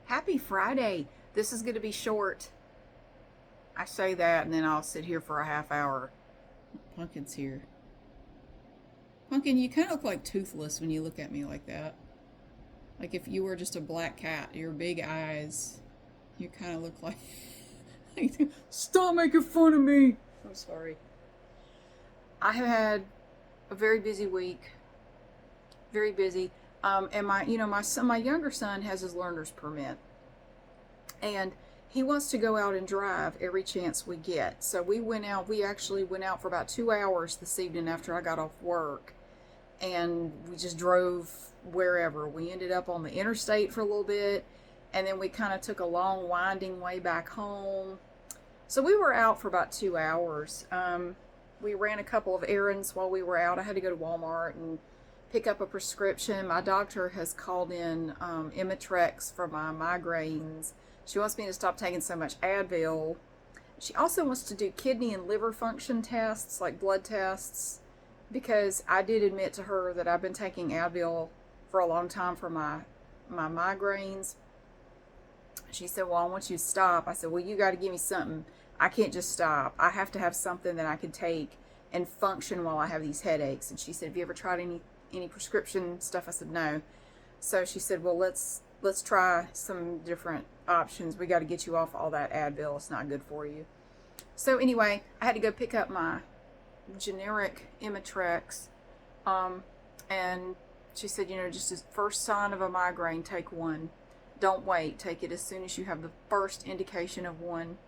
Happy Friday. This is going to be short. I say that and then I'll sit here for a half hour. Pumpkin's here. Pumpkin, you kind of look like Toothless when you look at me like that. Like if you were just a black cat, your big eyes, you kind of look like. Stop making fun of me! I'm sorry. I have had a very busy week. Very busy. And my younger son has his learner's permit. And he wants to go out and drive every chance we get. So we actually went out for about 2 hours this evening after I got off work. And we just drove wherever. We ended up on the interstate for a little bit. And then we kind of took a long winding way back home. So we were out for about 2 hours. We ran a couple of errands while we were out. I had to go to Walmart and pick up a prescription. My doctor has called in Imitrex for my migraines. She wants me to stop taking so much Advil. She also wants to do kidney and liver function tests, like blood tests, because I did admit to her that I've been taking Advil for a long time for my migraines. She said, well, I want you to stop. I said, well, you got to give me something. I can't just stop. I have to have something that I can take and function while I have these headaches. And she said, have you ever tried any prescription stuff? I said, no. So she said, well, let's try some different options. We got to get you off all that Advil. It's not good for you. So anyway, I had to go pick up my generic Imitrex. And she said, just as first sign of a migraine, take one. Don't wait. Take it as soon as you have the first indication of one.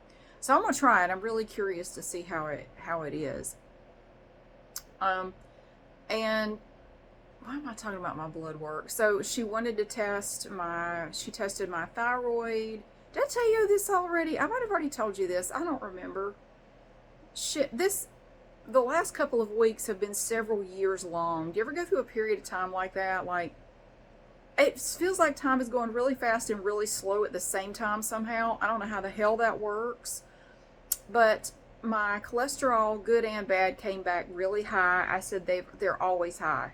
So I'm going to try it. I'm really curious to see how it is. And why am I talking about my blood work? So she wanted to she tested my thyroid. Did I tell you this already? I might have already told you this. I don't remember. The last couple of weeks have been several years long. Do you ever go through a period of time like that? Like, it feels like time is going really fast and really slow at the same time somehow. I don't know how the hell that works. But my cholesterol, good and bad, came back really high. I said they're always high.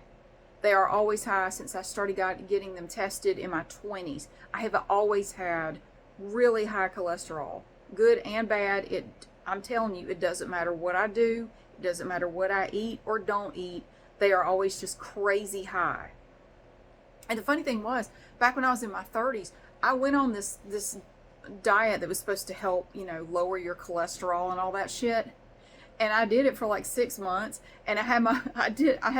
They are always high since I started getting them tested in my 20s. I have always had really high cholesterol, good and bad. I'm telling you, it doesn't matter what I do. It doesn't matter what I eat or don't eat. They are always just crazy high. And the funny thing was, back when I was in my 30s, I went on this diet that was supposed to help, lower your cholesterol and all that shit. And I did it for like 6 months, and I had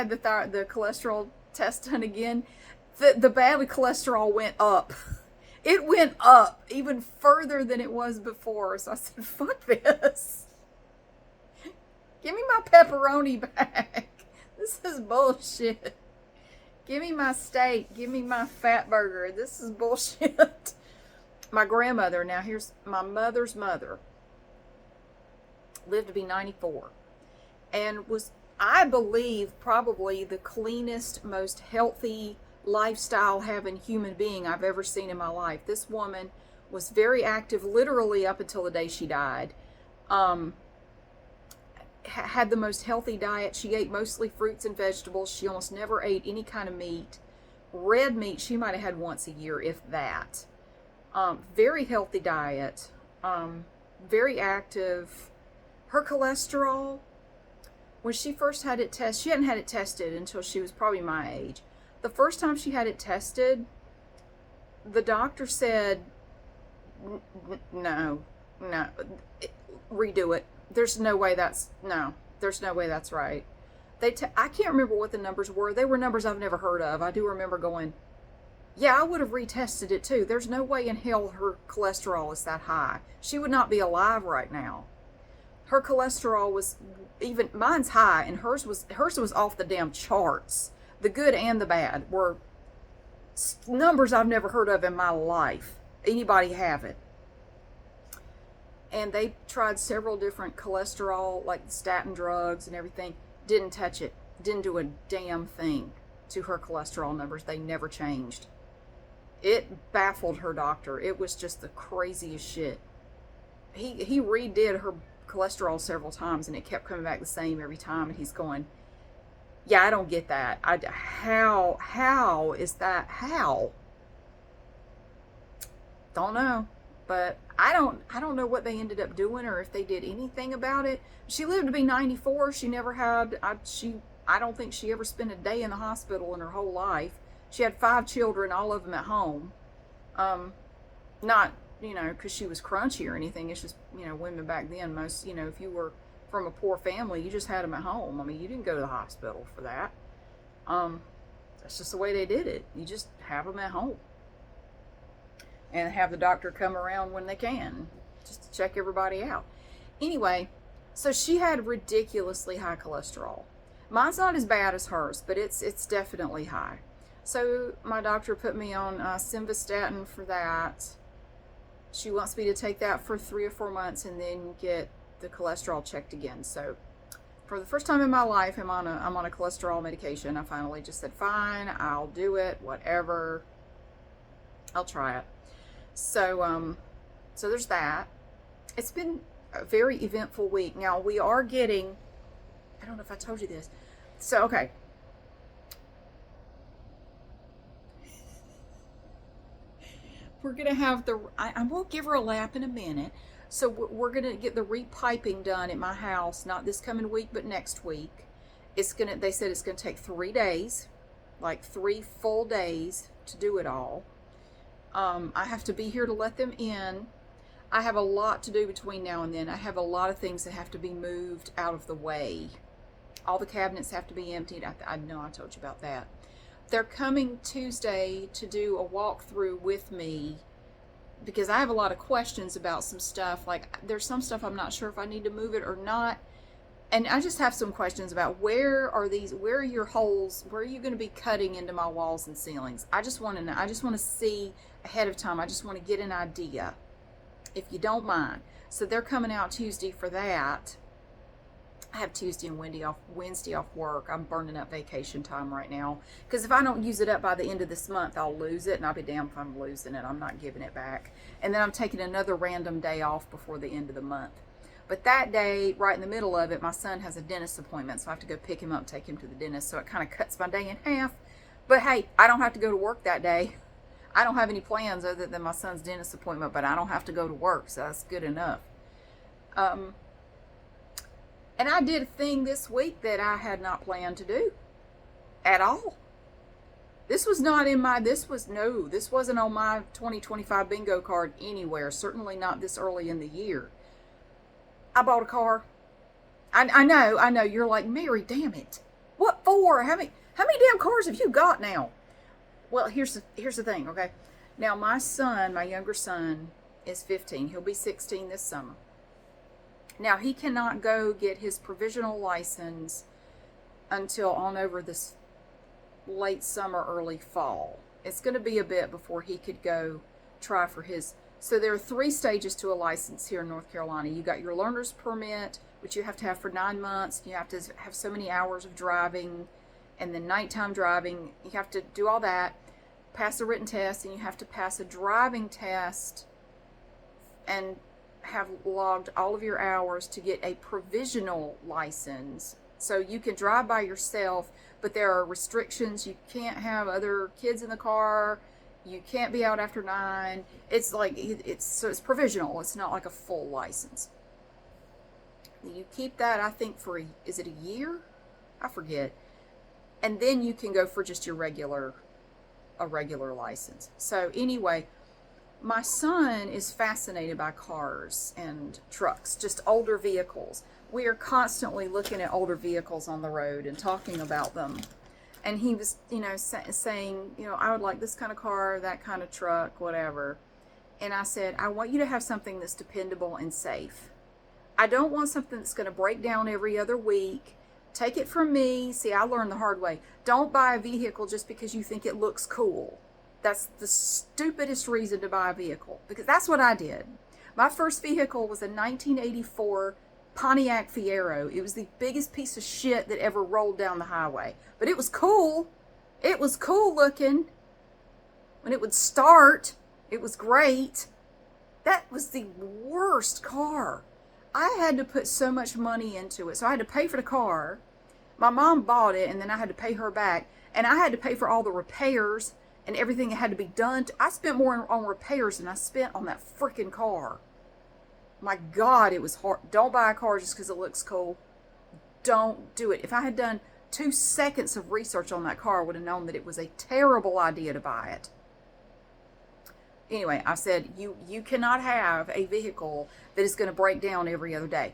the cholesterol test done again. The bad cholesterol went up. It went up even further than it was before. So I said, fuck this. Give me my pepperoni back. This is bullshit. Give me my steak. Give me my fat burger. This is bullshit. My grandmother, now here's my mother's mother, lived to be 94 and was, I believe, probably the cleanest, most healthy lifestyle having human being I've ever seen in my life. This woman was very active literally up until the day she died. Had the most healthy diet. She ate mostly fruits and vegetables. She almost never ate any kind of meat. Red meat she might have had once a year, if that. Very healthy diet. Very active. Her cholesterol, when she first had it tested, she hadn't had it tested until she was probably my age. The first time she had it tested, the doctor said, no, redo it. There's no way that's right. I can't remember what the numbers were. They were numbers I've never heard of. I do remember going, yeah, I would have retested it too. There's no way in hell her cholesterol is that high. She would not be alive right now. Her cholesterol was mine's high, and hers was off the damn charts. The good and the bad were numbers I've never heard of in my life. Anybody have it? And they tried several different cholesterol, like statin drugs and everything. Didn't touch it. Didn't do a damn thing to her cholesterol numbers. They never changed. It baffled her doctor. It was just the craziest shit. He redid her cholesterol several times, and it kept coming back the same every time. And he's going, yeah, I don't get that. How is that? How? Don't know. But I don't know what they ended up doing or if they did anything about it. She lived to be 94. She never had I don't think she ever spent a day in the hospital in her whole life. She had 5 children, all of them at home. Um, Not, because she was crunchy or anything. It's just, women back then, most, if you were from a poor family, you just had them at home. I mean, you didn't go to the hospital for that. Um, that's just the way they did it. You just have them at home and have the doctor come around when they can just to check everybody out. Anyway, so she had ridiculously high cholesterol. Mine's not as bad as hers, but it's definitely high. So my doctor put me on simvastatin for that. She wants me to take that for 3 or 4 months and then get the cholesterol checked again. So for the first time in my life, I'm on a cholesterol medication. I finally just said, fine, I'll do it, whatever. I'll try it. So there's that. It's been a very eventful week. Now we are getting, I don't know if I told you this. So, okay. We're going to have I will give her a lap in a minute. So we're going to get the repiping done at my house, not this coming week, but next week. They said it's going to take 3 days, like 3 full days to do it all. I have to be here to let them in. I have a lot to do between now and then. I have a lot of things that have to be moved out of the way. All the cabinets have to be emptied. I know I told you about that. They're coming Tuesday to do a walkthrough with me because I have a lot of questions about some stuff. Like, there's some stuff I'm not sure if I need to move it or not. And I just have some questions about where are your holes? Where are you going to be cutting into my walls and ceilings? I just want to know. I just want to see ahead of time. I just want to get an idea, if you don't mind. So they're coming out Tuesday for that. I have Tuesday and Wednesday off work. I'm burning up vacation time right now. Because if I don't use it up by the end of this month, I'll lose it. And I'll be damned if I'm losing it. I'm not giving it back. And then I'm taking another random day off before the end of the month. But that day, right in the middle of it, my son has a dentist appointment. So I have to go pick him up and take him to the dentist. So it kind of cuts my day in half. But hey, I don't have to go to work that day. I don't have any plans other than my son's dentist appointment. But I don't have to go to work. So that's good enough. And I did a thing this week that I had not planned to do at all. This wasn't on my 2025 bingo card anywhere. Certainly not this early in the year. I bought a car. I know. You're like, Mary, damn it. What for? How many damn cars have you got now? Well, here's the thing, okay? Now, my younger son, is 15. He'll be 16 this summer. Now, he cannot go get his provisional license until on over this late summer, early fall. It's going to be a bit before he could go try for his. So there are 3 stages to a license here in North Carolina. You got your learner's permit, which you have to have for 9 months. You have to have so many hours of driving, and then nighttime driving. You have to do all that, pass a written test, and you have to pass a driving test and have logged all of your hours to get a provisional license. So you can drive by yourself, but there are restrictions. You can't have other kids in the car. You can't be out after 9. It's it's provisional. It's not like a full license. You keep that, I think, is it a year? I forget. And then you can go for just your regular license. So anyway, my son is fascinated by cars and trucks, just older vehicles. We are constantly looking at older vehicles on the road and talking about them. And he was, saying, I would like this kind of car, that kind of truck, whatever. And I said, I want you to have something that's dependable and safe. I don't want something that's going to break down every other week. Take it from me. See, I learned the hard way. Don't buy a vehicle just because you think it looks cool. That's the stupidest reason to buy a vehicle, because that's what I did. My first vehicle was a 1984 Pontiac Fiero. It was the biggest piece of shit that ever rolled down the highway, but it was cool. It was cool looking. When it would start, it was great. That was the worst car. I had to put so much money into it. So I had to pay for the car. My mom bought it, and then I had to pay her back. And I had to pay for all the repairs and everything that had to be done. I spent more on repairs than I spent on that freaking car. My God, it was hard. Don't buy a car just because it looks cool. Don't do it. If I had done 2 seconds of research on that car, I would have known that it was a terrible idea to buy it. Anyway, I said, you cannot have a vehicle that is going to break down every other day.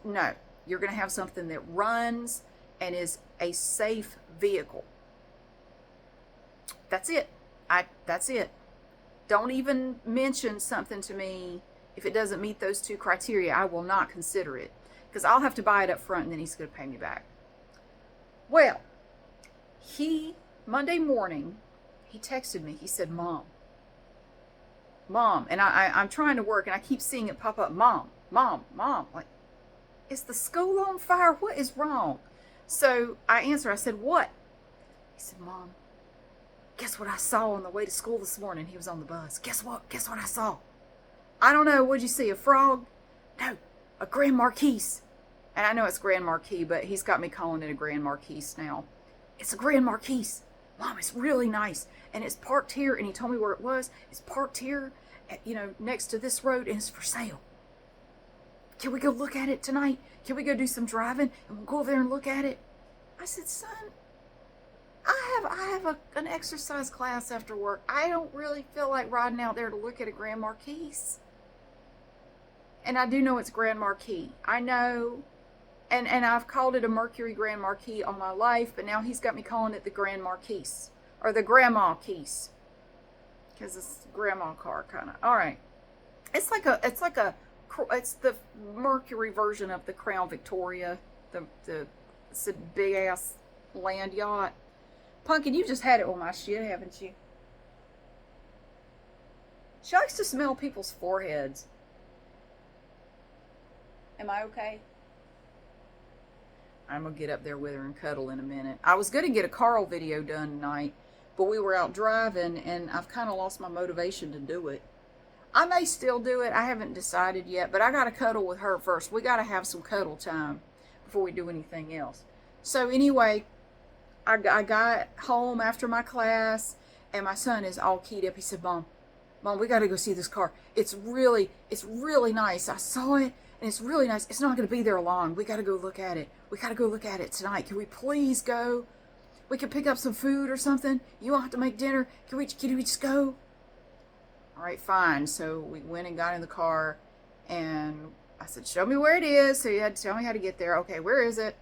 No. You're going to have something that runs and is a safe vehicle. That's it. That's it. Don't even mention something to me if it doesn't meet those 2 criteria. I will not consider it, because I'll have to buy it up front and then he's going to pay me back. Well, Monday morning, he texted me. He said, Mom, and I'm trying to work and I keep seeing it pop up. Mom. Like, is the school on fire? What is wrong? So I answered. I said, what? He said, Mom, guess what I saw on the way to school this morning? He was on the bus. Guess what I saw? I don't know. What'd you see? A frog? No, a Grand Marquise. And I know it's Grand Marquis, but he's got me calling it a Grand Marquise now. It's a Grand Marquise. Mom, it's really nice. And it's parked here. And he told me where it was. It's parked here, next to this road, and it's for sale. Can we go look at it tonight? Can we go do some driving and we'll go over there and look at it? I said, son, I have an exercise class after work. I don't really feel like riding out there to look at a Grand Marquise. And I do know it's Grand Marquis. I know. And I've called it a Mercury Grand Marquis all my life, but now he's got me calling it the Grand Marquise, or the Grandma Keys, because it's grandma car kind of. All right, it's the Mercury version of the Crown Victoria, it's a big ass Land Yacht. Pumpkin, you just had it on my shit, haven't you? She likes to smell people's foreheads. Am I okay? I'm going to get up there with her and cuddle in a minute. I was going to get a Carl video done tonight, but we were out driving, and I've kind of lost my motivation to do it. I may still do it. I haven't decided yet, but I got to cuddle with her first. We got to have some cuddle time before we do anything else. So anyway, I got home after my class, and my son is all keyed up. He said, Mom, we got to go see this car. It's really nice. I saw it. And it's really nice. It's not going to be there long. We got to go look at it. We got to go look at it tonight. Can we please go? We can pick up some food or something. You won't have to make dinner. Can we just go? All right, fine. So we went and got in the car, and I said, show me where it is. So you had to tell me how to get there. Okay, where is it?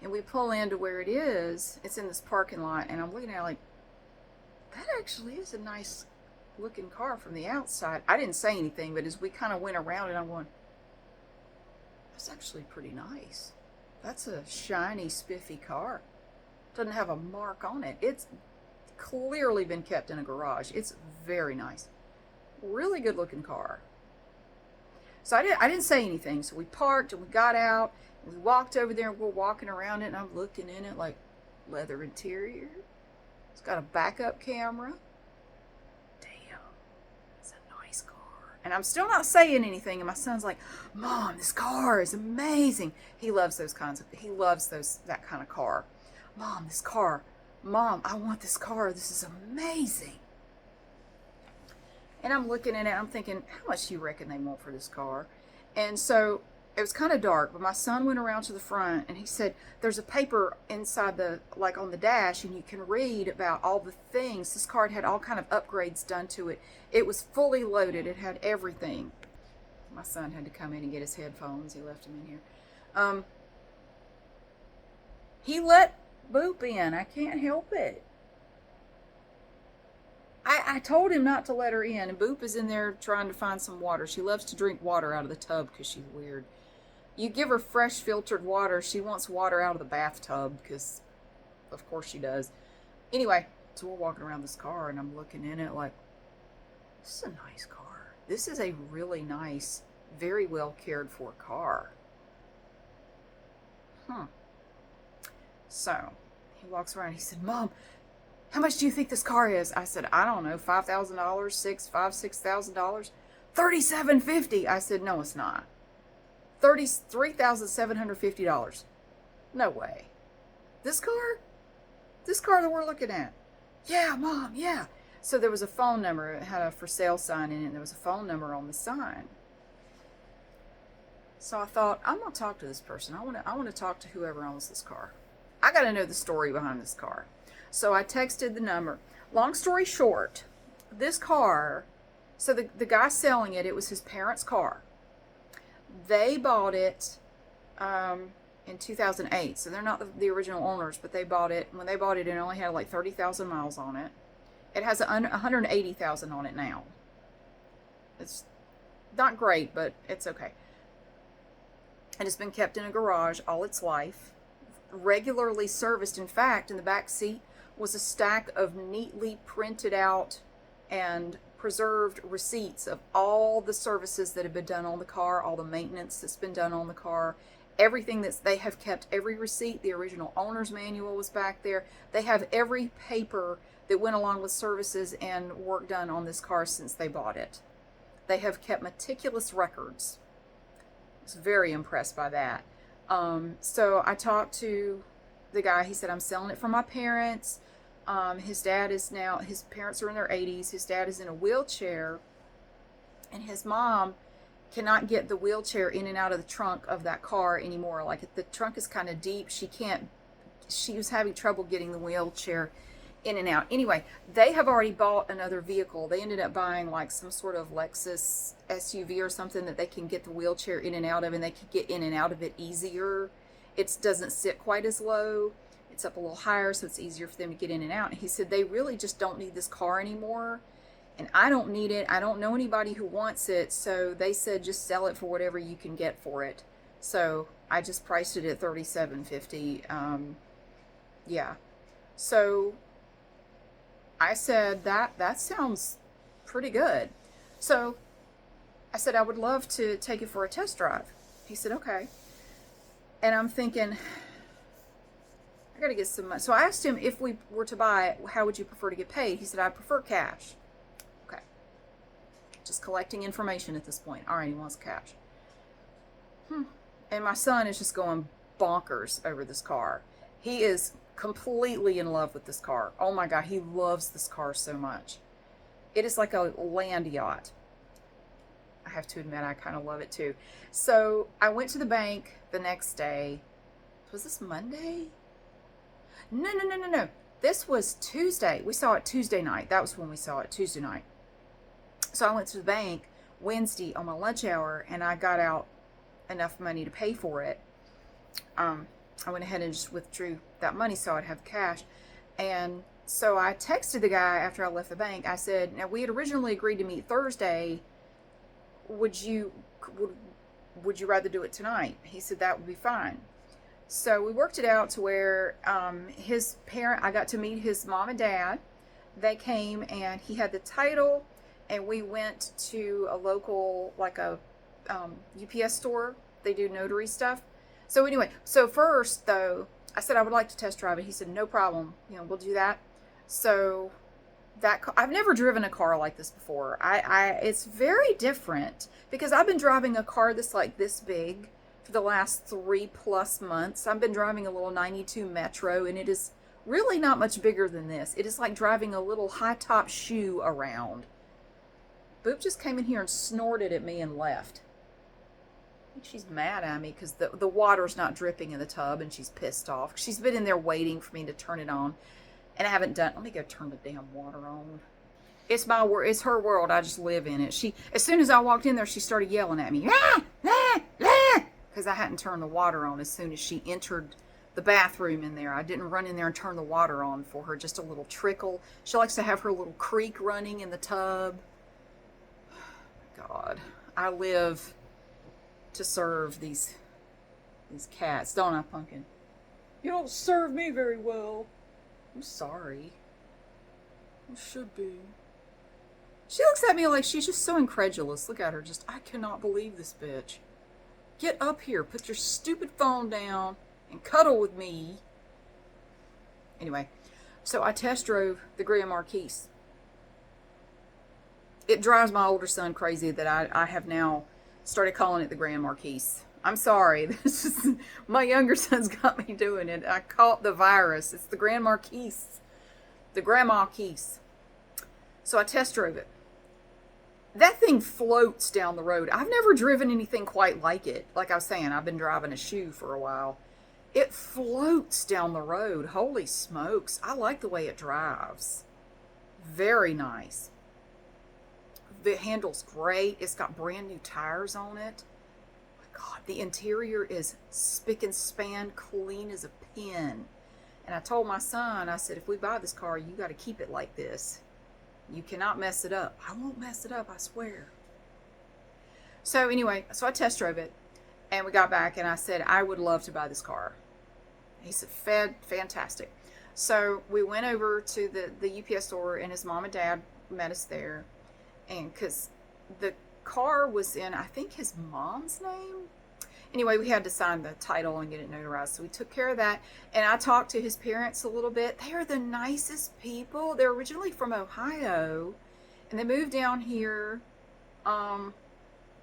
And we pull into where it is. It's in this parking lot, and I'm looking at it like, that actually is a nice looking car from the outside. I didn't say anything, but as we kind of went around it, I'm going, that's actually pretty nice. That's a shiny, spiffy car. Doesn't have a mark on it. It's clearly been kept in a garage. It's very nice. Really good looking car. So I didn't say anything. So we parked and we got out and we walked over there and we're walking around it, and I'm looking in it like, leather interior. It's got a backup camera. And I'm still not saying anything, and my son's like, Mom, this car is amazing. He loves that kind of car. Mom, this car. Mom, I want this car. This is amazing. And I'm looking at it, I'm thinking, how much do you reckon they want for this car? And so it was kind of dark, but my son went around to the front and he said, there's a paper inside on the dash, and you can read about all the things. This car had all kind of upgrades done to it. It was fully loaded. It had everything. My son had to come in and get his headphones. He left them in here. He let Boop in. I can't help it. I told him not to let her in, and Boop is in there trying to find some water. She loves to drink water out of the tub because she's weird. You give her fresh filtered water, she wants water out of the bathtub because, of course, she does. Anyway, so we're walking around this car, and I'm looking in it like, this is a nice car. This is a really nice, very well cared for car. So he walks around. He said, Mom, how much do you think this car is? I said, I don't know, $5,000, $6,000. $3,750. I said, no, it's not. $3,750. No way. This car that we're looking at, Yeah, Mom, yeah. So there was a phone number. It had a for sale sign in it, and there was a phone number on the sign. So I thought, I'm going to talk to this person. I want to talk to whoever owns this car. I got to know the story behind this car. So I texted the number. Long story short, this car, so the guy selling it, it was his parents' car. They bought it in 2008. So they're not the original owners, but they bought it. When they bought it, it only had like 30,000 miles on it. It has 180,000 on it now. It's not great, but it's okay. And it's been kept in a garage all its life, regularly serviced. In fact, in the back seat was a stack of neatly printed out and preserved receipts of all the services that have been done on the car, all the maintenance that's been done on the car, everything that they have kept, every receipt. The original owner's manual was back there. They have every paper that went along with services and work done on this car since they bought it. They have kept meticulous records. I was very impressed by that. So I talked to the guy. He said, I'm selling it for my parents. His parents are in their 80s. His dad is in a wheelchair, and his mom cannot get the wheelchair in and out of the trunk of that car anymore. Like, the trunk is kind of deep. She was having trouble getting the wheelchair in and out. Anyway, they have already bought another vehicle. They ended up buying like some sort of Lexus SUV or something that they can get the wheelchair in and out of, and they can get in and out of it easier. It doesn't sit quite as low. It's up a little higher, so it's easier for them to get in and out. And he said they really just don't need this car anymore, and I don't need it. I don't know anybody who wants it, so they said just sell it for whatever you can get for it. So I just priced it at $37.50. Yeah. So I said, that sounds pretty good. So I said, I would love to take it for a test drive. He said, okay. And I'm thinking, I got to get some money. So I asked him, if we were to buy it, how would you prefer to get paid? He said, I prefer cash. Okay. Just collecting information at this point. All right, he wants cash. And my son is just going bonkers over this car. He is completely in love with this car. Oh my God, he loves this car so much. It is like a Land Yacht. I have to admit, I kind of love it too. So I went to the bank the next day. Was this Monday? No. This was Tuesday. We saw it Tuesday night. That was when we saw it, Tuesday night. So I went to the bank Wednesday on my lunch hour, and I got out enough money to pay for it. I went ahead and just withdrew that money so I'd have cash. And so I texted the guy after I left the bank. I said, now, we had originally agreed to meet Thursday. Would you rather do it tonight? He said that would be fine. So we worked it out to where I got to meet his mom and dad. They came, and he had the title, and we went to a local, like a UPS store. They do notary stuff. So anyway, so first though, I said I would like to test drive it. He said, no problem. We'll do that. So I've never driven a car like this before. It's very different because I've been driving a car that's like this big for the last 3+ months. I've been driving a little 92 Metro, and it is really not much bigger than this. It is like driving a little high top shoe around. Boop just came in here and snorted at me and left. She's mad at me because the water's not dripping in the tub, and she's pissed off. She's been in there waiting for me to turn it on, and I haven't done. Let me go turn the damn water on. It's my world. It's her world. I just live in it. As soon as I walked in there, she started yelling at me, because I hadn't turned the water on as soon as she entered the bathroom in there. I didn't run in there and turn the water on for her. Just a little trickle. She likes to have her little creek running in the tub. God, I live to serve these cats, don't I, Pumpkin? You don't serve me very well. I'm sorry. I should be. She looks at me like she's just so incredulous. Look at her, I cannot believe this bitch. Get up here, put your stupid phone down, and cuddle with me. Anyway, so I test drove the Grand Marquis. It drives my older son crazy that I have now started calling it the Grand Marquis. I'm sorry. My younger son's got me doing it. I caught the virus. It's the Grand Marquis. the Grand Marquis. So I test drove it. That thing floats down the road. I've never driven anything quite like it. Like I was saying, I've been driving a shoe for a while. It floats down the road. Holy smokes. I like the way it drives. Very nice. The handle's great. It's got brand new tires on it. Oh my God, the interior is spick and span, clean as a pin. And I told my son, I said, if we buy this car, you got to keep it like this. You cannot mess it up. I won't mess it up, I swear. So anyway, so I test drove it, and we got back, and I said, I would love to buy this car. He said, fantastic. So we went over to the UPS store, and his mom and dad met us there. And because the car was in, I think, his mom's name. Anyway, we had to sign the title and get it notarized. So we took care of that. And I talked to his parents a little bit. They are the nicest people. They're originally from Ohio. And they moved down here, I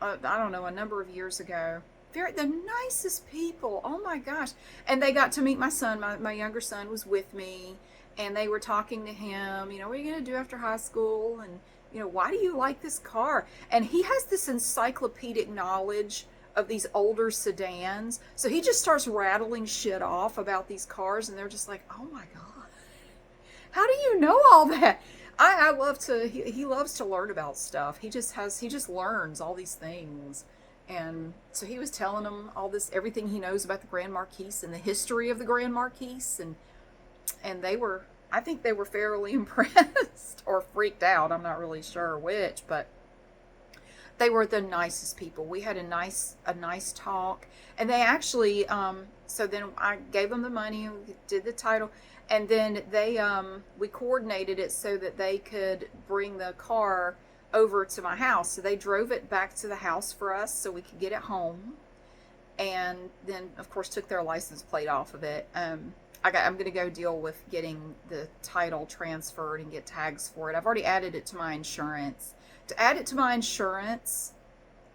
don't know, a number of years ago. They're the nicest people. Oh my gosh. And they got to meet my son. My younger son was with me. And they were talking to him, you know, what are you going to do after high school? And, you know, why do you like this car? And he has this encyclopedic knowledge of these older sedans. So he just starts rattling shit off about these cars, and they're just like, oh my God, how do you know all that? I love to, he loves to learn about stuff. He just learns all these things. And so he was telling them all this, everything he knows about the Grand Marquis and the history of the Grand Marquis. And they were, I think they were fairly impressed or freaked out. I'm not really sure which, but they were the nicest people. We had a nice talk, and they actually, so then I gave them the money, we did the title, and then they, we coordinated it so that they could bring the car over to my house. So they drove it back to the house for us so we could get it home, and then of course took their license plate off of it. I'm going to go deal with getting the title transferred and get tags for it. I've already added it to my insurance. To add it to my insurance,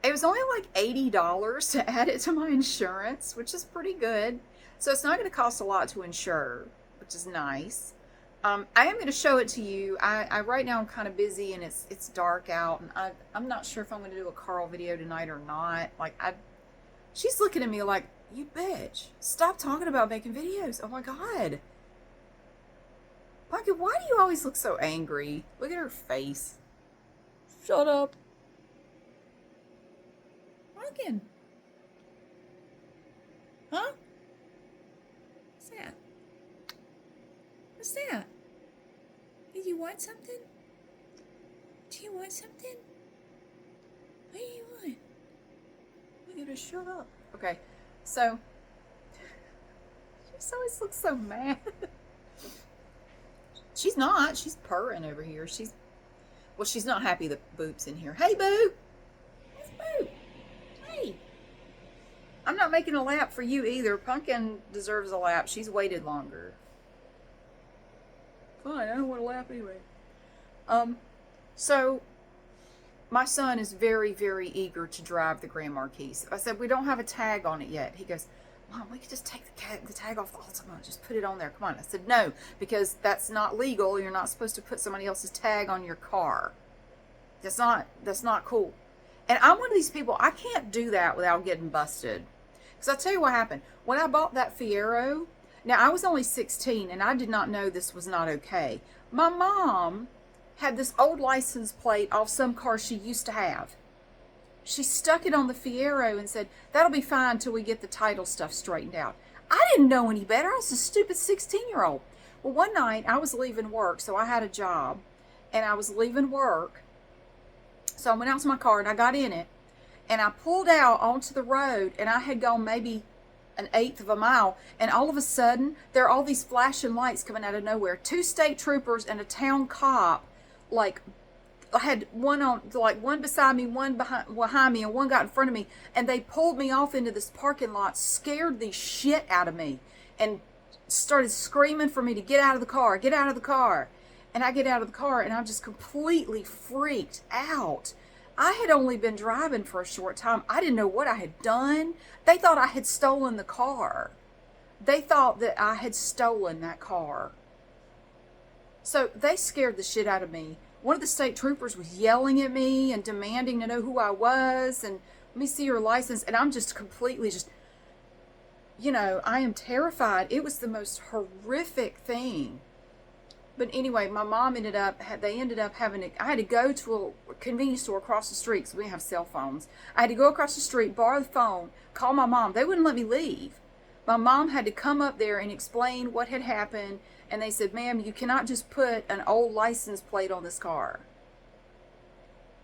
it was only like $80 to add it to my insurance, which is pretty good. So it's not going to cost a lot to insure, which is nice. I am going to show it to you. I right now I'm kind of busy, and it's dark out, and I'm not sure if I'm going to do a Carl video tonight or not. Like, she's looking at me like, you bitch, stop talking about making videos. Oh my God. Pumpkin, why do you always look so angry? Look at her face. Shut up. Pumpkin. Huh? What's that? What's that? Did you want something? Do you want something? What do you want? Look at her, shut up. Okay, so she just always looks so mad. She's not. She's purring over here. Well, she's not happy that Boop's in here. Hey, Boop! It's Boop! Hey! I'm not making a lap for you either. Pumpkin deserves a lap. She's waited longer. Fine, I don't want a lap anyway. So, my son is very, very eager to drive the Grand Marquis. I said, we don't have a tag on it yet. He goes, Mom, we could just take the tag off the Altima. Just put it on there. Come on. I said, no, because that's not legal. You're not supposed to put somebody else's tag on your car. That's not cool. And I'm one of these people, I can't do that without getting busted. Because I'll tell you what happened. When I bought that Fiero, now I was only 16 and I did not know this was not okay. My mom had this old license plate off some car she used to have. She stuck it on the Fiero and said, that'll be fine till we get the title stuff straightened out. I didn't know any better. I was a stupid 16-year-old. Well, one night I was leaving work, so I had a job, and I was leaving work. So I went out to my car and I got in it, and I pulled out onto the road, and I had gone maybe an eighth of a mile, and all of a sudden there are all these flashing lights coming out of nowhere. 2 state troopers and a town cop, like, I had one beside me, one behind me, and one got in front of me, and they pulled me off into this parking lot, scared the shit out of me, and started screaming for me to get out of the car, get out of the car. And I get out of the car, and I'm just completely freaked out. I had only been driving for a short time. I didn't know what I had done. They thought I had stolen the car. They thought that I had stolen that car. So they scared the shit out of me. One of the state troopers was yelling at me and demanding to know who I was and let me see your license. And I'm just completely just, I am terrified. It was the most horrific thing. But anyway, my mom ended up having I had to go to a convenience store across the street because we didn't have cell phones. I had to go across the street, borrow the phone, call my mom. They wouldn't let me leave. My mom had to come up there and explain what had happened. And they said, ma'am, you cannot just put an old license plate on this car.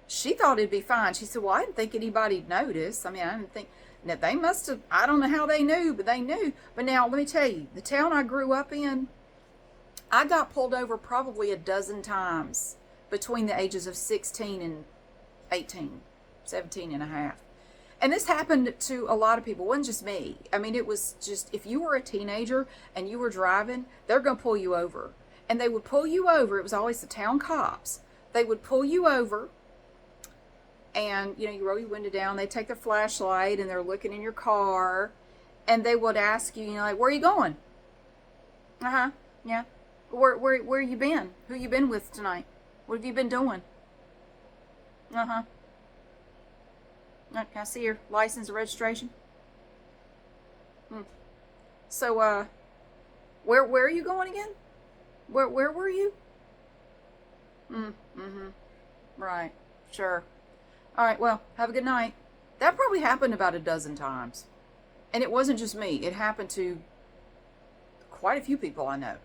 She thought it'd be fine. She said, well, I didn't think anybody'd notice. I mean, I didn't think, now they must have, I don't know how they knew, but they knew. But now, let me tell you, the town I grew up in, I got pulled over probably a dozen times between the ages of 16 and 18, 17 and a half. And this happened to a lot of people. It wasn't just me. I mean, it was just, if you were a teenager and you were driving, they're going to pull you over. And they would pull you over. It was always the town cops. They would pull you over and, you roll your window down. They take their flashlight and they're looking in your car. And they would ask you, like, where are you going? Uh-huh, yeah. Where you been? Who you been with tonight? What have you been doing? Uh-huh. Can I see your license and registration? So, where are you going again? Where were you? Right. Sure. All right, well, have a good night. That probably happened about a dozen times. And it wasn't just me. It happened to quite a few people I know.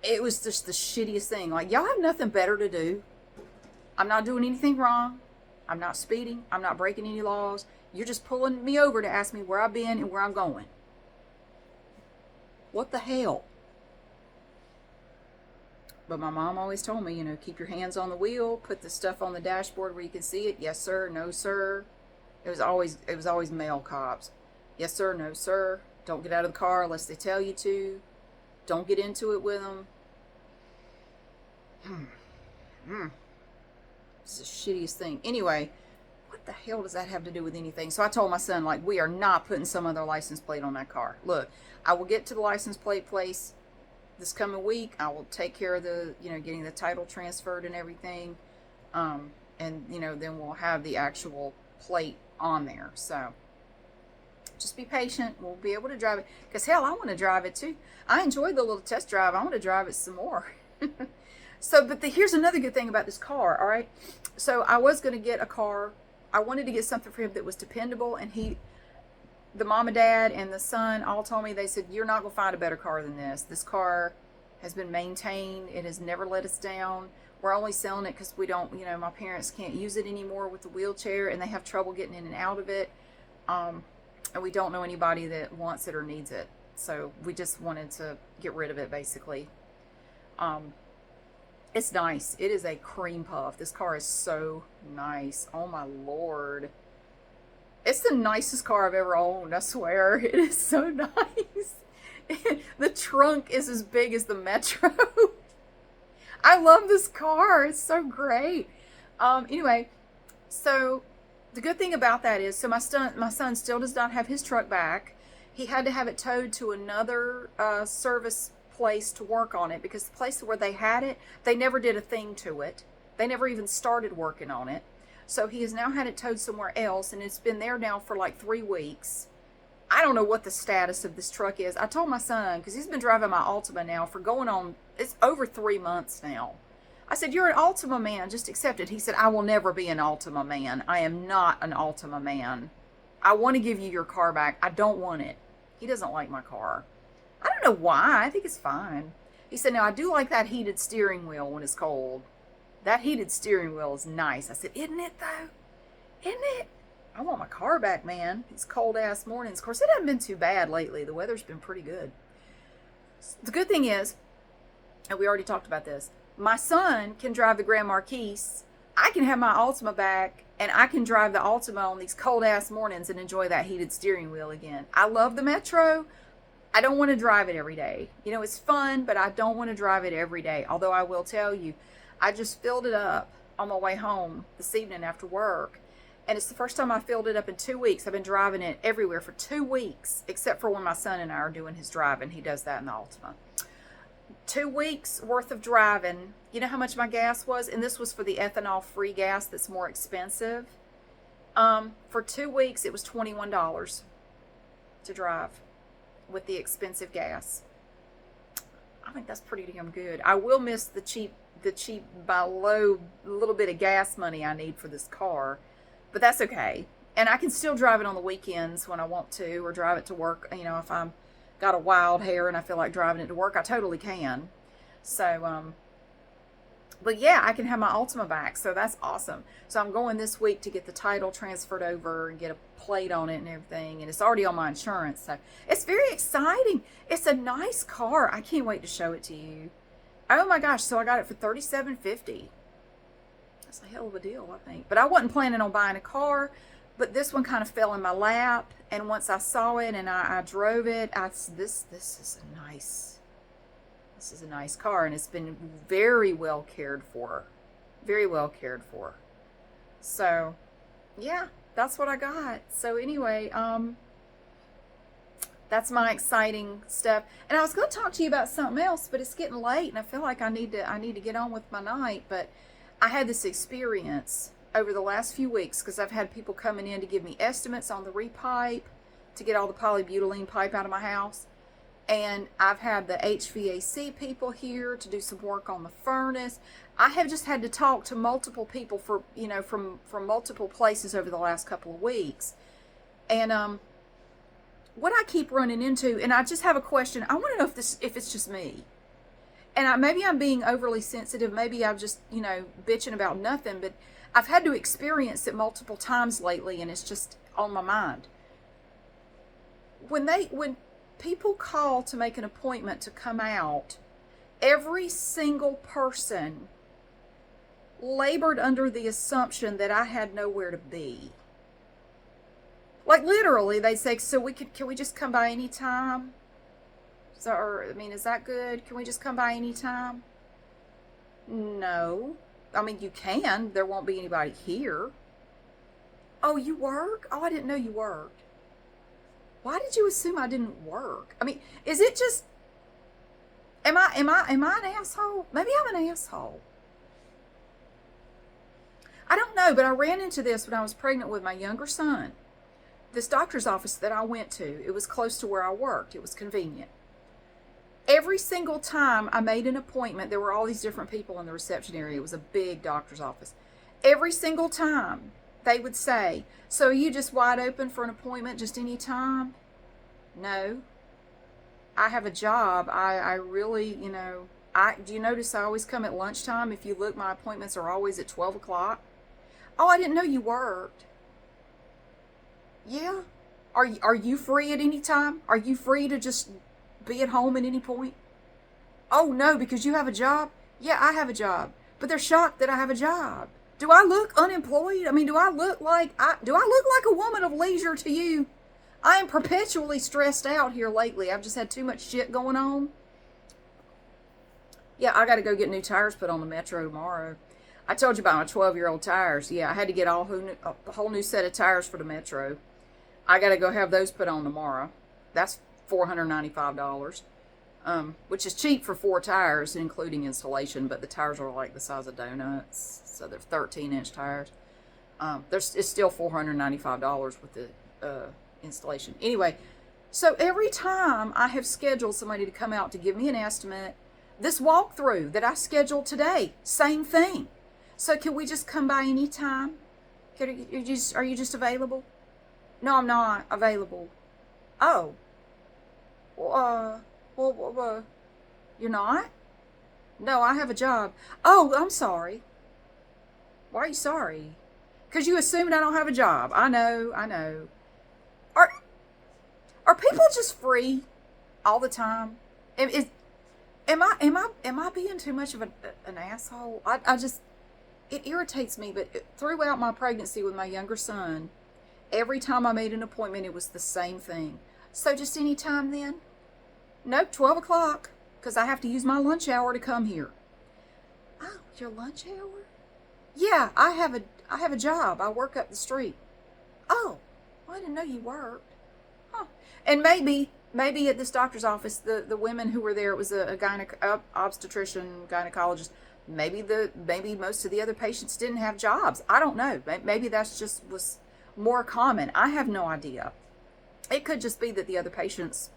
It was just the shittiest thing. Like, y'all have nothing better to do. I'm not doing anything wrong. I'm not speeding. I'm not breaking any laws. You're just pulling me over to ask me where I've been and where I'm going. What the hell? But my mom always told me, keep your hands on the wheel, put the stuff on the dashboard where you can see it. Yes, sir. No, sir. It was always male cops. Yes, sir. No, sir. Don't get out of the car unless they tell you to. Don't get into it with them. It's the shittiest thing. Anyway, what the hell does that have to do with anything? So I told my son, like, we are not putting some other license plate on that car. Look, I will get to the license plate place this coming week. I will take care of the, getting the title transferred and everything. And, then we'll have the actual plate on there. So just be patient. We'll be able to drive it. Because, hell, I want to drive it, too. I enjoyed the little test drive. I want to drive it some more. So, but here's another good thing about this car, all right? So I was going to get a car. I wanted to get something for him that was dependable. And the mom and dad and the son all told me, they said, you're not going to find a better car than this. This car has been maintained. It has never let us down. We're only selling it because we don't, my parents can't use it anymore with the wheelchair. And they have trouble getting in and out of it. And we don't know anybody that wants it or needs it. So we just wanted to get rid of it, basically. It's nice. It is a cream puff. This car is so nice. Oh my Lord. It's the nicest car I've ever owned, I swear. It is so nice. The trunk is as big as the Metro. I love this car. It's so great. Anyway, so the good thing about that is, so my son still does not have his truck back. He had to have it towed to another service place to work on it, because the place where they had it, they never did a thing to it. They never even started working on it. So he has now had it towed somewhere else, and it's been there now for like 3 weeks. I don't know what the status of this truck is. I told my son, because he's been driving my Altima now for going on, it's over 3 months now. I said, you're an Altima man, just accept it. He said, I will never be an Altima man. I am not an Altima man. I want to give you your car back. I don't want it. He doesn't like my car. I don't know why. I think it's fine. He said, now I do like that heated steering wheel when it's cold. That heated steering wheel is nice. I said, isn't it though? Isn't it? I want my car back, man. It's cold ass mornings. Of course, it hasn't been too bad lately. The weather's been pretty good. The good thing is, and we already talked about this, my son can drive the Grand Marquis. I can have my Altima back, and I can drive the Altima on these cold ass mornings and enjoy that heated steering wheel again. I love the Metro. I don't want to drive it every day. It's fun, but I don't want to drive it every day. Although I will tell you, I just filled it up on my way home this evening after work. And it's the first time I filled it up in 2 weeks. I've been driving it everywhere for 2 weeks, except for when my son and I are doing his driving. He does that in the Altima. 2 weeks worth of driving. You know how much my gas was? And this was for the ethanol free gas that's more expensive. For 2 weeks, it was $21 to drive with the expensive gas. I think that's pretty damn good. I will miss the cheap by little bit of gas money I need for this car, but that's okay. And I can still drive it on the weekends when I want to, or drive it to work. You know, if I'm got a wild hair and I feel like driving it to work, I totally can. So, but yeah, I can have my Altima back, so that's awesome. So I'm going this week to get the title transferred over and get a plate on it and everything, and it's already on my insurance, so it's very exciting. It's a nice car. I can't wait to show it to you. Oh my gosh, so I got it for $37.50. That's a hell of a deal, I think. But I wasn't planning on buying a car, but this one kind of fell in my lap, and once I saw it and I drove it, this is a nice car, and it's been very well cared for. Very well cared for. So, yeah, that's what I got. So anyway, that's my exciting stuff. And I was going to talk to you about something else, but it's getting late, and I feel like I need to get on with my night. But I had this experience over the last few weeks because I've had people coming in to give me estimates on the repipe to get all the polybutylene pipe out of my house. And I've had the HVAC people here to do some work on the furnace. I have just had to talk to multiple people from multiple places over the last couple of weeks. And what I keep running into, and I just have a question. I want to know if it's just me. And maybe I'm being overly sensitive. Maybe I'm just, bitching about nothing. But I've had to experience it multiple times lately, and it's just on my mind. When people call to make an appointment to come out, every single person labored under the assumption that I had nowhere to be. Like literally, they say, so can we just come by anytime? So, is that good? Can we just come by anytime? No. You can. There won't be anybody here. Oh, you work? Oh, I didn't know you worked. Why did you assume I didn't work? Is it just, am I an asshole? Maybe I'm an asshole. I don't know, but I ran into this when I was pregnant with my younger son. This doctor's office that I went to, it was close to where I worked. It was convenient. Every single time I made an appointment, there were all these different people in the reception area. It was a big doctor's office. Every single time, they would say, so are you just wide open for an appointment just any time? No. I have a job. I really, do you notice I always come at lunchtime? If you look, my appointments are always at 12 o'clock. Oh, I didn't know you worked. Yeah. Are you free at any time? Are you free to just be at home at any point? Oh, no, because you have a job? Yeah, I have a job. But they're shocked that I have a job. Do I look unemployed? Do I look like a woman of leisure to you? I am perpetually stressed out here lately. I've just had too much shit going on. Yeah, I got to go get new tires put on the Metro tomorrow. I told you about my 12-year-old tires. Yeah, I had to get a whole new set of tires for the Metro. I got to go have those put on tomorrow. That's $495. Which is cheap for 4 tires, including installation, but the tires are like the size of donuts, so they're 13-inch tires. It's still $495 with the installation. Anyway, so every time I have scheduled somebody to come out to give me an estimate, this walkthrough that I scheduled today, same thing. So can we just come by anytime? Are you just available? No, I'm not available. Oh. Well, you're not? No, I have a job. Oh, I'm sorry. Why are you sorry? Because you assumed I don't have a job. I know. Are people just free all the time? Am I being too much of an asshole? It irritates me, but throughout my pregnancy with my younger son, every time I made an appointment, it was the same thing. So just any time then? Nope, 12 o'clock, because I have to use my lunch hour to come here. Oh, your lunch hour? Yeah, I have a job. I work up the street. Oh, well, I didn't know you worked. Huh. And maybe maybe at this doctor's office, the women who were there, it was a obstetrician, gynecologist. Maybe most of the other patients didn't have jobs. I don't know. Maybe that's just was more common. I have no idea. It could just be that the other patients,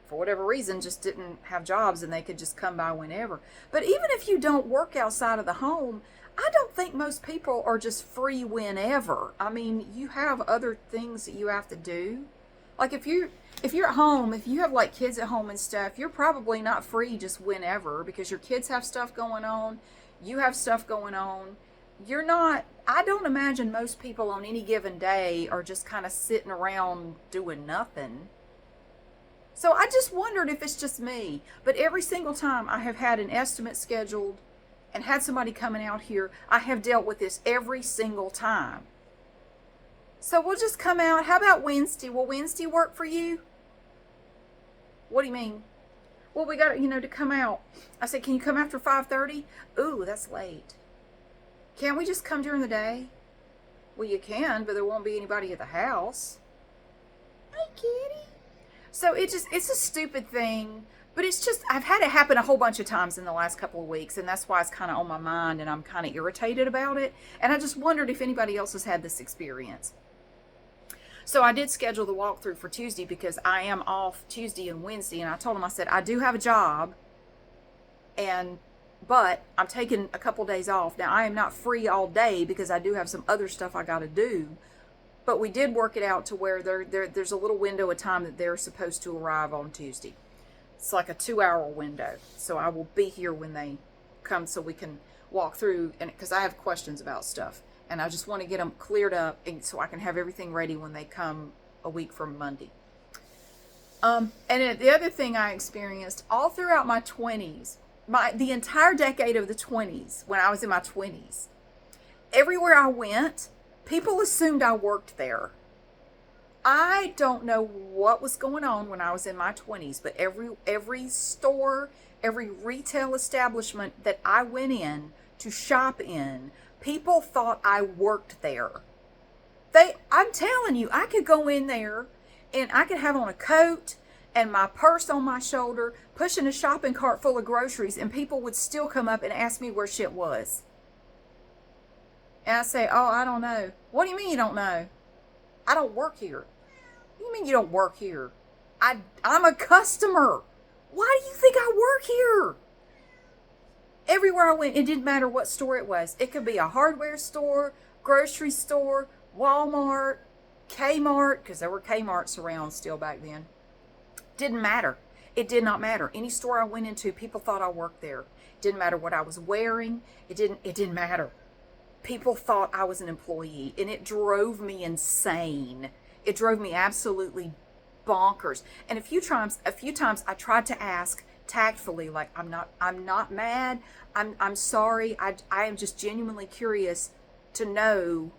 for whatever reason, just didn't have jobs and they could just come by whenever. But even if you don't work outside of the home, I don't think most people are just free whenever. I mean, you have other things that you have to do. Like if you're at home, if you have like kids at home and stuff, you're probably not free just whenever because your kids have stuff going on, you have stuff going on. You're not, I don't imagine most people on any given day are just kind of sitting around doing nothing. So I just wondered if it's just me. But every single time I have had an estimate scheduled and had somebody coming out here, I have dealt with this every single time. So we'll just come out. How about Wednesday? Will Wednesday work for you? What do you mean? Well, we got, to come out. I said, can you come after 5:30? Ooh, that's late. Can't we just come during the day? Well, you can, but there won't be anybody at the house. Hey, kitty. So it's a stupid thing, but it's just, I've had it happen a whole bunch of times in the last couple of weeks, and that's why it's kind of on my mind, and I'm kind of irritated about it. And I just wondered if anybody else has had this experience. So I did schedule the walkthrough for Tuesday because I am off Tuesday and Wednesday. And I told him, I said, I do have a job, but I'm taking a couple days off. Now, I am not free all day because I do have some other stuff I got to do. But we did work it out to where there's a little window of time that they're supposed to arrive on Tuesday. It's like a 2-hour window. So I will be here when they come so we can walk through, and because I have questions about stuff. And I just want to get them cleared up so I can have everything ready when they come a week from Monday. And the other thing I experienced all throughout my 20s, the entire decade of the 20s, when I was in my 20s, everywhere I went, people assumed I worked there. I don't know what was going on when I was in my 20s, but every store, every retail establishment that I went in to shop in, people thought I worked there. I'm telling you, I could go in there and I could have on a coat and my purse on my shoulder, pushing a shopping cart full of groceries, and people would still come up and ask me where shit was. And I say, oh, I don't know. What do you mean you don't know? I don't work here. What do you mean you don't work here? I'm a customer. Why do you think I work here? Everywhere I went, it didn't matter what store it was. It could be a hardware store, grocery store, Walmart, Kmart, because there were Kmarts around still back then. Didn't matter. It did not matter. Any store I went into, people thought I worked there. It didn't matter what I was wearing. It didn't matter. People thought I was an employee, and it drove me insane. It drove me absolutely bonkers. And a few times I tried to ask tactfully, like, I'm not mad. I'm sorry. I am just genuinely curious to know,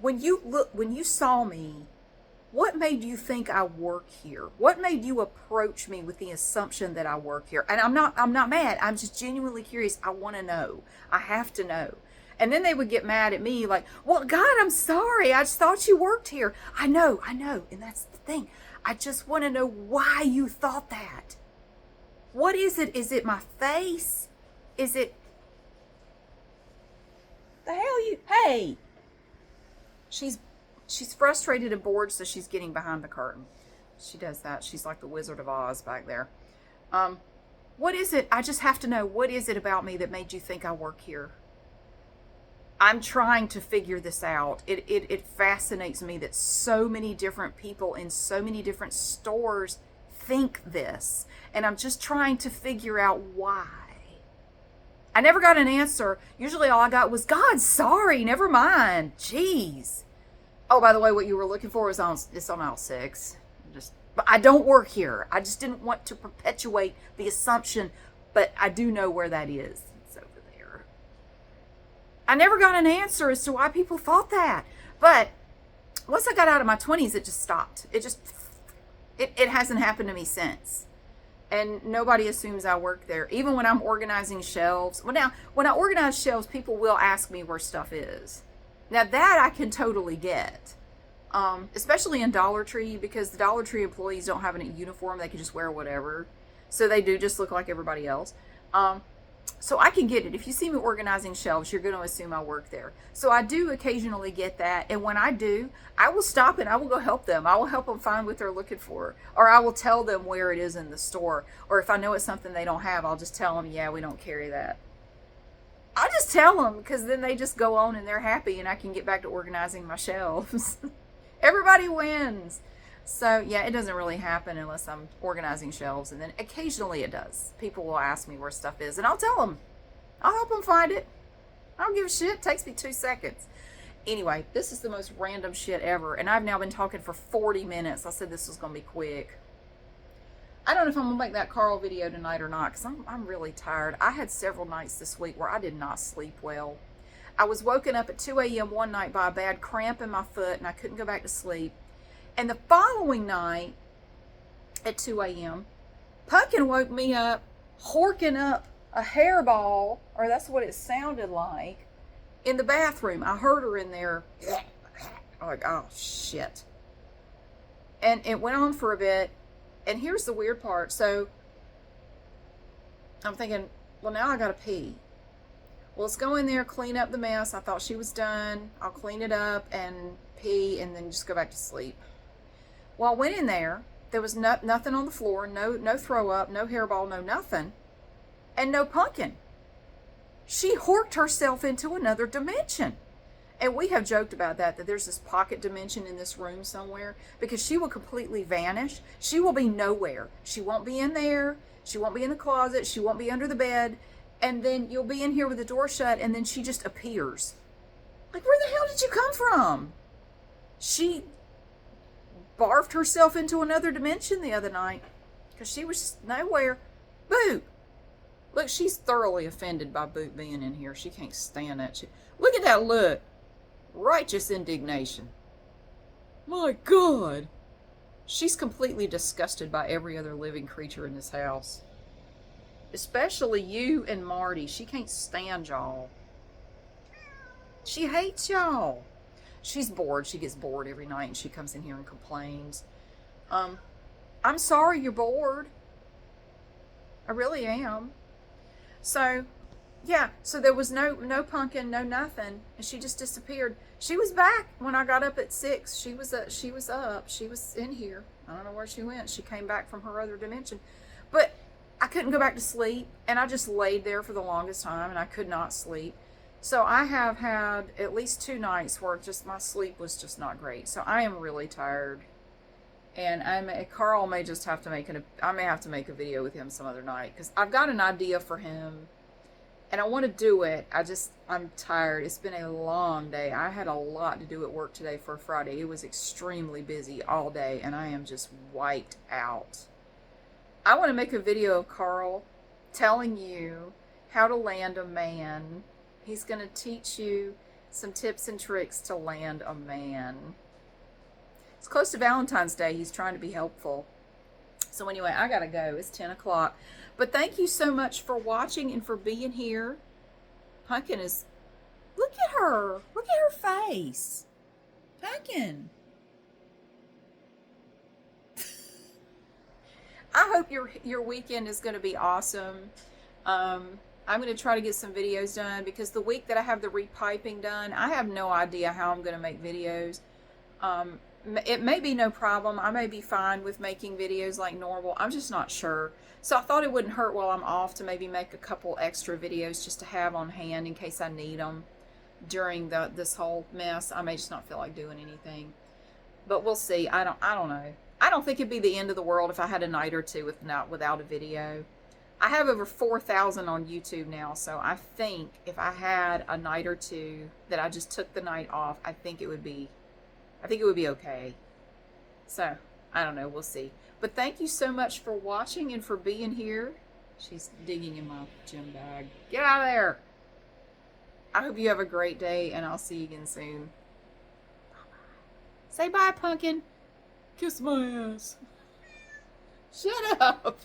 when you saw me, what made you think I work here? What made you approach me with the assumption that I work here? And I'm not mad. I'm just genuinely curious. I want to know. I have to know. And then they would get mad at me like, well, God, I'm sorry. I just thought you worked here. I know. And that's the thing. I just want to know why you thought that. What is it? Is it my face? Is it... The hell you... Hey! She's frustrated and bored, so she's getting behind the curtain. She does that. She's like the Wizard of Oz back there. What is it? I just have to know, what is it about me that made you think I work here? I'm trying to figure this out. It fascinates me that so many different people in so many different stores think this. And I'm just trying to figure out why. I never got an answer. Usually all I got was, God, sorry, never mind. Jeez. Oh, by the way, what you were looking for is on aisle 6. But I don't work here. I just didn't want to perpetuate the assumption, but I do know where that is. It's over there. I never got an answer as to why people thought that. But once I got out of my 20s, it just stopped. It hasn't happened to me since. And nobody assumes I work there. Even when I'm organizing shelves. Well, now, when I organize shelves, people will ask me where stuff is. Now, that I can totally get. Especially in Dollar Tree, because the Dollar Tree employees don't have a uniform. They can just wear whatever. So they do just look like everybody else. So I can get it. If you see me organizing shelves, you're going to assume I work there. So I do occasionally get that. And when I do, I will stop and I will go help them. I will help them find what they're looking for. Or I will tell them where it is in the store. Or if I know it's something they don't have, I'll just tell them, yeah, we don't carry that. I just tell them, because then they just go on and they're happy and I can get back to organizing my shelves. Everybody wins. So yeah, it doesn't really happen unless I'm organizing shelves, and then occasionally it does. People will ask me where stuff is and I'll tell them. I'll help them find it. I don't give a shit. It takes me 2 seconds. Anyway, this is the most random shit ever, and I've now been talking for 40 minutes. I said this was going to be quick. I don't know if I'm going to make that Carl video tonight or not, because I'm really tired. I had several nights this week where I did not sleep well. I was woken up at 2 a.m. one night by a bad cramp in my foot, and I couldn't go back to sleep. And the following night at 2 a.m., Pumpkin woke me up, horking up a hairball, or that's what it sounded like, in the bathroom. I heard her in there. I'm like, oh, shit. And it went on for a bit. And here's the weird part. So I'm thinking, well, now I got to pee. Well, let's go in there, clean up the mess. I thought she was done. I'll clean it up and pee and then just go back to sleep. Well, I went in there. There was nothing on the floor. No throw up, no hairball, no nothing. And no Pumpkin. She horked herself into another dimension. And we have joked about that there's this pocket dimension in this room somewhere, because she will completely vanish. She will be nowhere. She won't be in there. She won't be in the closet. She won't be under the bed. And then you'll be in here with the door shut, and then she just appears. Like, where the hell did you come from? She barfed herself into another dimension the other night, because she was just nowhere. Boop. Look, she's thoroughly offended by Boop being in here. She can't stand that shit. Look at that look. Righteous indignation. My God. She's completely disgusted by every other living creature in this house. Especially you and Marty. She can't stand y'all. She hates y'all. She's bored. She gets bored every night and she comes in here and complains. I'm sorry you're bored. I really am. So, yeah, so there was no Pumpkin, no nothing, and she just disappeared. She was back when I got up at 6. She was up. She was in here. I don't know where she went. She came back from her other dimension. But I couldn't go back to sleep, and I just laid there for the longest time, and I could not sleep. So I have had at least 2 nights where just my sleep was just not great. So I am really tired. And Carl may just have to I may have to make a video with him some other night, because I've got an idea for him and I want to do it. I'm tired. It's been a long day. I had a lot to do at work today for Friday. It was extremely busy all day and I am just wiped out. I want to make a video of Carl telling you how to land a man. He's going to teach you some tips and tricks to land a man. It's close to Valentine's Day. He's trying to be helpful. So anyway, I gotta go. It's 10 o'clock. But thank you so much for watching and for being here. Pumpkin is... Look at her. Look at her face. Pumpkin. I hope your weekend is going to be awesome. I'm going to try to get some videos done, because the week that I have the repiping done, I have no idea how I'm going to make videos. It may be no problem. I may be fine with making videos like normal. I'm just not sure. So I thought it wouldn't hurt while I'm off to maybe make a couple extra videos just to have on hand in case I need them during this whole mess. I may just not feel like doing anything, but we'll see. I don't know. I don't think it'd be the end of the world if I had a night or two without a video. I have over 4,000 on YouTube now, so I think if I had a night or two that I just took the night off, I think it would be okay. So, I don't know. We'll see. But thank you so much for watching and for being here. She's digging in my gym bag. Get out of there. I hope you have a great day, and I'll see you again soon. Bye-bye. Say bye, Pumpkin. Kiss my ass. Shut up.